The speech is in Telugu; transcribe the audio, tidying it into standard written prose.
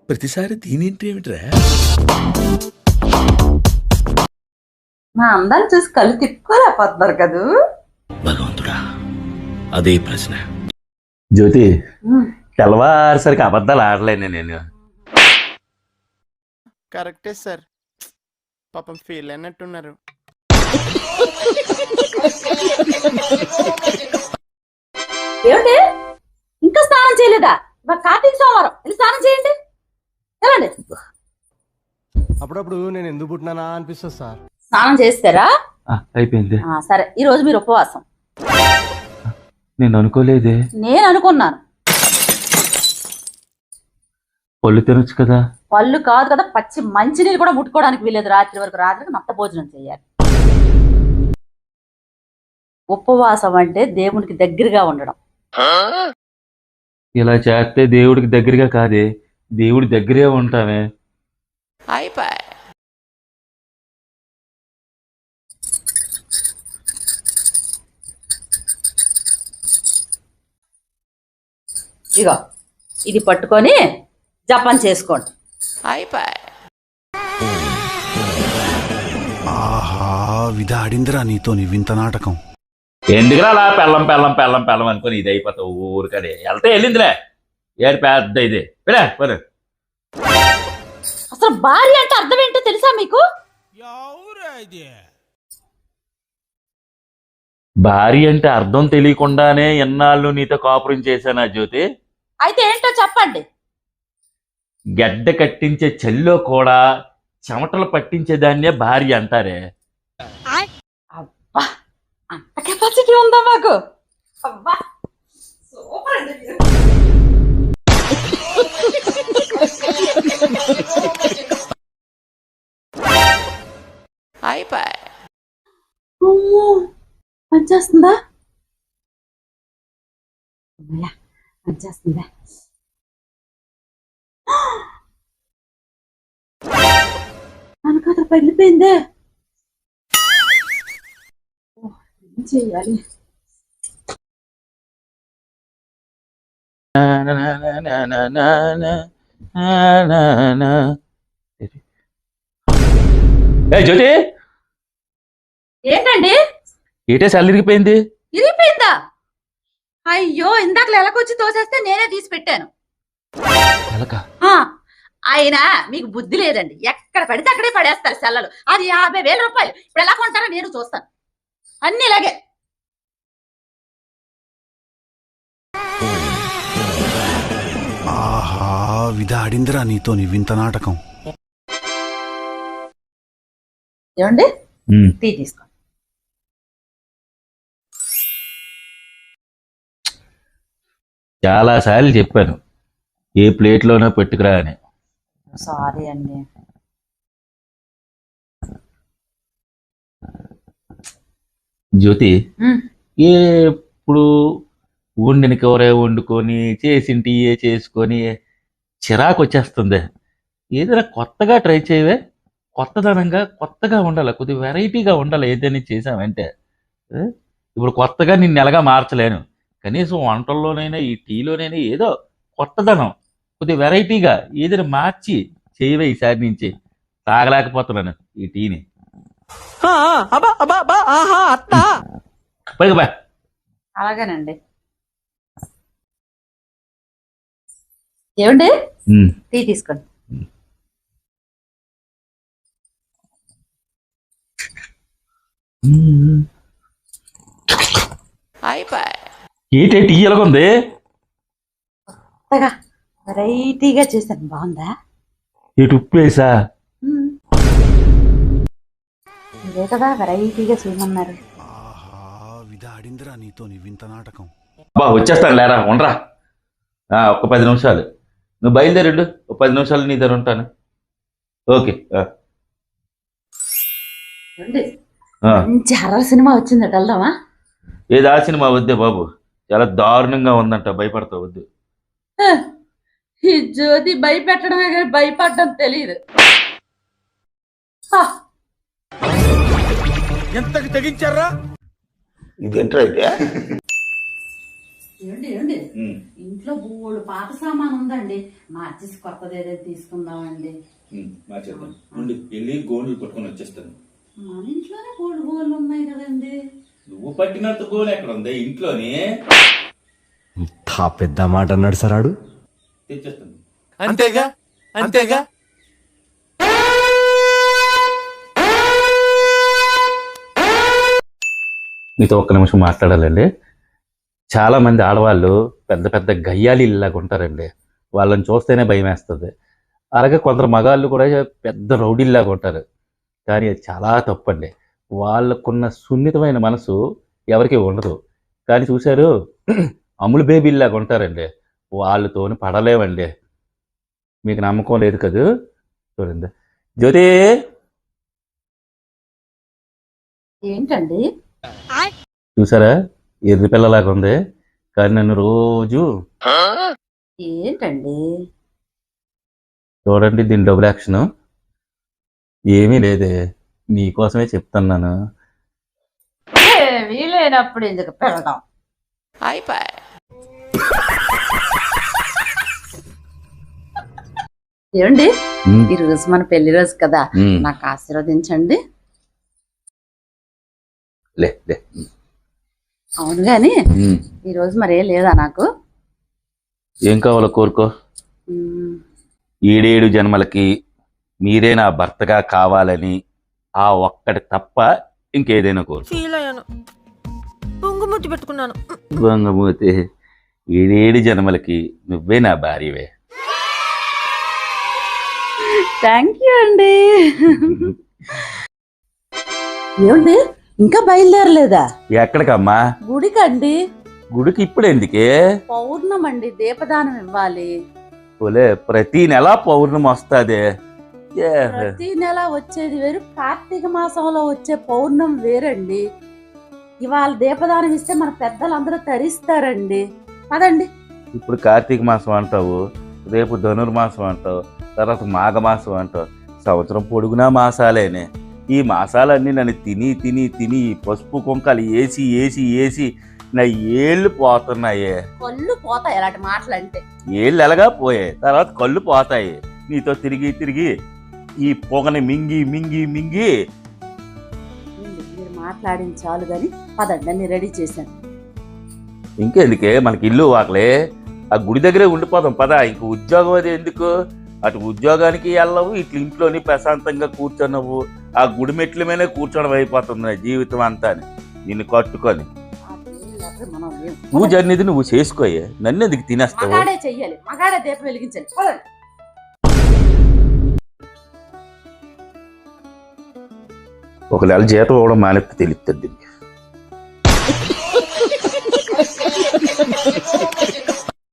ప్రతిసారి దీనింటి ఏమిట్రా? మా అందాన్ని చూసి కళ్ళు తిప్పుకోలేకపోతున్నారు కదూ. భగవంతుడా, అదే ప్రశ్న. జ్యోతి, తెల్లవారుసరికి అబద్ధాలు ఆడలేను నేను. కరెక్టే సార్, పాపం ఫీల్ అయినట్టున్నారు. ఏమిటి ఇంకా స్నానం చేయలేదా? కార్తీక సోమవారం వెళ్ళి స్నానం చేయండి. వెళ్ళండి. అప్పుడప్పుడు నేను ఎందుకు పుట్టినానా అనిపిస్తుంది సార్. స్నానం చేస్తారా? అయిపోయింది. సరే, ఈ రోజు మీరు ఉపవాసం. నేను అనుకోలేదే. నేను అనుకున్నాను. పళ్ళు తినొచ్చు కదా. పళ్ళు కాదు కదా, పచ్చి మంచినీళ్ళు కూడా ముట్టుకోవడానికి వీలేదు. రాత్రి వరకు, రాత్రికి నత్త భోజనం చేయాలి. ఉపవాసం అంటే దేవునికి దగ్గరగా ఉండడం. ఇలా చేస్తే దేవుడికి దగ్గరగా కాదే, దేవుడి దగ్గరే ఉంటామే. ఇగో ఇది పట్టుకొని జపం చేసుకోండి. ఆహా, విధాడిందిరా నీతో నీ వింత నాటకం. ఎందుకురా అలా పెళ్ళం పెళ్ళం పెళ్ళం పెళ్ళం అనుకుని ఇది అయిపోతావు ఊరికదే. వెళ్తే వెళ్ళిందిలే, ఏడు పెద్ద ఇదే. అసలు భార్య అంటే అర్థం ఏంటో తెలుసా మీకు? భార్య అంటే అర్థం తెలియకుండానే ఎన్నాళ్ళు నీతో కాపురం చేశానా జ్యోతి? అయితే ఏంటో చెప్పండి. గడ్డ కట్టించే చెల్లో కూడా చెమటలు పట్టించేదాన్నే భార్య అంటారే. అబ్బా, అంత కెపాసిటీ ఉందా మాకు? అబ్బా, సూపర్ అండి మీరు. పనిచేస్తుందా? పనిచేస్తుందా? అనకథ పగిలిపోయిందే. ఏం చెయ్యాలి? జ్యోతి, ఏంటండి? ఏటే సల్లిరిగిపోయింది? ఇరిగిపోయిందా? అయ్యో, ఇందాకలు ఎలాగొచ్చి తోసేస్తే నేనే తీసి పెట్టాను. అయినా మీకు బుద్ధి లేదండి. ఎక్కడ పడితే అక్కడే పడేస్తారు సెల్లలు. అది 50,000 రూపాయలు. ఇప్పుడు ఎలా కొంటారో నేను చూస్తాను. అన్ని ఇలాగే. ఆహా, విధాడిందిరా నీతో నీ వింత నాటకం. ఏమండి, టీ తీసుకో. చాలా సార్లు చెప్పాను ఏ ప్లేట్లోనో పెట్టుకురా అని. సారీ అండి. జ్యోతి, ఎప్పుడు వండిన కూరే వండుకొని చేసింటి చేసుకొని చిరాకు వచ్చేస్తుంది. ఏదైనా కొత్తగా ట్రై చేయవే. కొత్తదనంగా కొత్తగా ఉండాలి, కొద్దిగా వెరైటీగా ఉండాలి. ఏదైనా చేసామంటే ఇప్పుడు కొత్తగా నిన్ను ఎలాగా మార్చలేను. కనీసం వంటల్లోనైనా ఈ టీలోనైనా ఏదో కొత్తదనం, కొద్దిగా వెరైటీగా ఏదైనా మార్చి చేయవే. ఈసారి నుంచి తాగలేకపోతున్నాను ఈ టీని. అలాగేనండి. ఏమండి, టీ తీసుకోండి. ఏంటి టీ ఎలాగుంది? కొత్తగా వెరైటీగా చేశాను. బాగుందా? ఇటు ఉప్పు వేసా? ఇదే కదా వెరైటీగా చేయమన్నారు. ఆహా, విధాడిందిరా నీతో నీ వింత నాటకం. బా వచ్చేస్తాను లేరా, ఉండరా. ఒక్క 10 నిమిషాలు నువ్వు బయలుదేరిండు. ఒక 10 నిమిషాలు నీ దగ్గర ఉంటాను. ఓకే. మంచి హర్రర్ సినిమా వచ్చిందట, వెళ్దామా? ఏది ఆ సినిమా? వద్దే బాబు, చాలా దారుణంగా ఉందంట, భయపడతావు. వద్దు. ఈ జ్యోతి భయపెట్టడమే కానీ భయపడడం తెలియదు. ఎంతకి తెగించారా? ఇదేంట్రా అయితే? ఏమండి ఏమండి ఇంట్లో బోళ్ళు పాత సామాన్ ఉందండి, మార్చేసి కొత్తది ఏదైతే తీసుకుందామండి. మార్చేద్దాం. ఉండి వెళ్ళి గోల్డ్ పట్టుకొని వచ్చేస్తాను. మన ఇంట్లోనే గోళ్ళు ఉన్నాయి కదండి. నువ్వు పట్టినంత గోల్ ఎక్కడ ఉంది ఇంట్లోనే? పెద్ద మాట అన్నాడు సార్ ఆడు. తెచ్చేస్తాను. అంతేగా అంతేగా. మీతో ఒక్క నిమిషం మాట్లాడాలండి. చాలా మంది ఆడవాళ్ళు పెద్ద పెద్ద గయ్యాలిలాగా ఉంటారండి. వాళ్ళని చూస్తేనే భయం వేస్తుంది. అలాగే కొందరు మగాళ్ళు కూడా పెద్ద రౌడీల్లాగా ఉంటారు. కానీ అది చాలా తప్పండి. వాళ్ళకున్న సున్నితమైన మనసు ఎవరికి ఉండదు. కానీ చూశారు, అములు బేబీల్లాగా ఉంటారండి. వాళ్ళతోని పడలేవండి. మీకు నమ్మకం లేదు కదా? చూడండి జ్యోతి, ఏంటండి? చూసారా ఎర్రి పిల్లలాగా ఉంది. కానీ నన్ను రోజు ఏంటండి? చూడండి దీని డబుల్ యాక్షన్. ఏమీ లేదే, మీకోసమే చెప్తున్నాను. వీలైనప్పుడు ఎందుకు పెడదాం? ఏమండి, ఈ రోజు మన పెళ్లి రోజు కదా, నాకు ఆశీర్వదించండి. లే లే. అవును గాని ఈ రోజు మరే లేదా నాకు? ఏం కావాలో కోరుకో. 7 జన్మలకి మీరే నా భర్తగా కావాలని ఆ ఒక్కటి తప్ప ఇంకేదైనా కోరుకో. ఫీల్ అయ్యాను, పొంగుముట్టి పెట్టుకున్నాను. బంగమూతి, 7 జన్మలకి నువ్వే నా భార్యవే. థ్యాంక్ యూ అండి. ఏమండి, ఇంకా బయలుదేరలేదా? ఎక్కడికమ్మా? గుడికండి. గుడికి ఇప్పుడు ఎందుకే? పౌర్ణమండి, దీపదానం ఇవ్వాలి. ఓలే, ప్రతి నెల పౌర్ణమి వస్తుంది. ప్రతి నెల వచ్చేది వేరు, కార్తీక మాసంలో వచ్చే పౌర్ణమి వేరండి. ఇవాళ దీపదానం ఇస్తే మన పెద్దలందరూ తరిస్తారండి. పదండి. ఇప్పుడు కార్తీక మాసం అంటావు, రేపు ధనుర్మాసం అంటావు, తర్వాత మాఘమాసం అంటావు. సంవత్సరం పొడుగునా మాసాలేనే. ఈ మాసాలన్నీ నన్ను తిని తిని తిని పసుపు కుంకాలు వేసి వేసి వేసి నా ఏళ్ళు పోతున్నాయే. కళ్ళు పోతాయి అలాంటి మాటలంటే. ఏళ్ళు ఎలాగా పోయాయి, తర్వాత కళ్ళు పోతాయి. నీతో తిరిగి తిరిగి ఈ పొగని మింగి మింగి మింగి. మీరు మాట్లాడింది చాలు కానీ పదండి, అన్ని రెడీ చేశాను. ఇంకెందుకే, మనకి ఇల్లు వాకలే, ఆ గుడి దగ్గరే ఉండిపోతాం. పద, ఇంక ఉద్యోగం అది ఎందుకు? అటు ఉద్యోగానికి వెళ్ళవు, ఇట్లా ఇంట్లోని ప్రశాంతంగా కూర్చొనవు. ఆ గుడి మెట్ల మీదే కూర్చోడం అయిపోతుంది జీవితం అంతా. నిన్ను కట్టుకొని పూజ అనేది నువ్వు చేసుకోయే, నన్ను ఎందుకు తినేస్తావు? మగాడే చెయ్యాలి, మగాడే దీపం వెలిగించాలి. ఒక నెల జీతం ఇవ్వడం మానేస్తే తెలుస్తుంది.